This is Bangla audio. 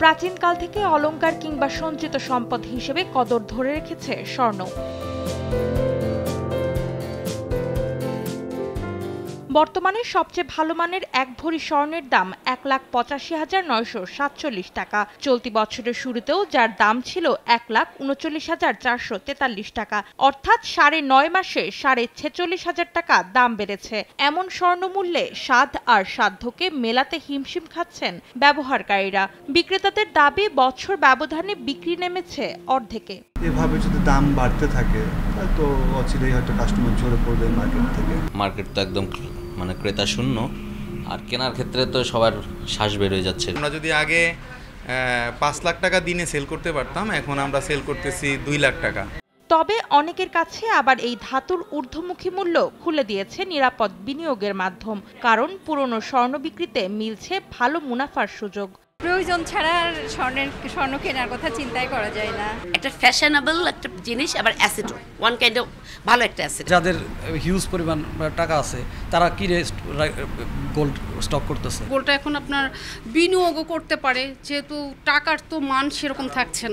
প্রাচীনকাল থেকে অলংকার কিংবা সঞ্চিত সম্পদ হিসেবে কদর ধরে রেখেছে স্বর্ণ। বর্তমানে সবচেয়ে ভালো মানের ১ ভরি স্বর্ণের দাম ১,৮৫,৯৪৭ টাকা। চলতি বছরের শুরুতেও যার দাম ছিল ১,৩৯,৪৪৩ টাকা, অর্থাৎ ৯.৫ মাসে ৪৬,০০০ টাকা দাম বেড়েছে। এমন স্বর্ণমূল্যে স্বাদ আর সাধ্যকে মেলাতে হিমশিম খাচ্ছেন ব্যবহারকারীরা। বিক্রেতাদের দাবি বছর ব্যবধানে বিক্রি নেমেছে অর্ধেকে। এভাবে যদি দাম বাড়তে থাকে তো অচিরেই হয়তো কাস্টমার ঝরে পড়বে মার্কেট থেকে। মার্কেট তো একদম ক্রেতা শূন্য, আর কেনার ক্ষেত্রে তো সবার শ্বাস বের হয়ে যাচ্ছে। আমরা যদি আগে ৫ লাখ টাকা দিনে সেল করতে পারতাম, এখন আমরা সেল করতেছি ২ লাখ টাকা। তবে অনেকের কাছে আবার এই ধাতুর ঊর্ধ্বমুখী মূল্য খুলে দিয়েছে নিরাপদ বিনিয়োগের মাধ্যম, কারণ পুরনো স্বর্ণ বিক্রিতে মিলছে ভালো মুনাফার সুযোগ। প্রয়োজন ছাড়া স্বর্ণ কেনার কথা চিন্তাই করা যায় না। একটা ফ্যাশনেবল একটা জিনিস, আবার অ্যাসেটও ওয়ান কাইন্ড অফ ভালো একটা অ্যাসেট। যাদের হিউজ পরিমাণ টাকা আছে তারা কিনে গোল্ড স্টক করতেছে। গোল্ডটা এখন আপনার বিনিয়োগও করতে পারে, যেহেতু টাকার তো মান সেরকম থাকছে না।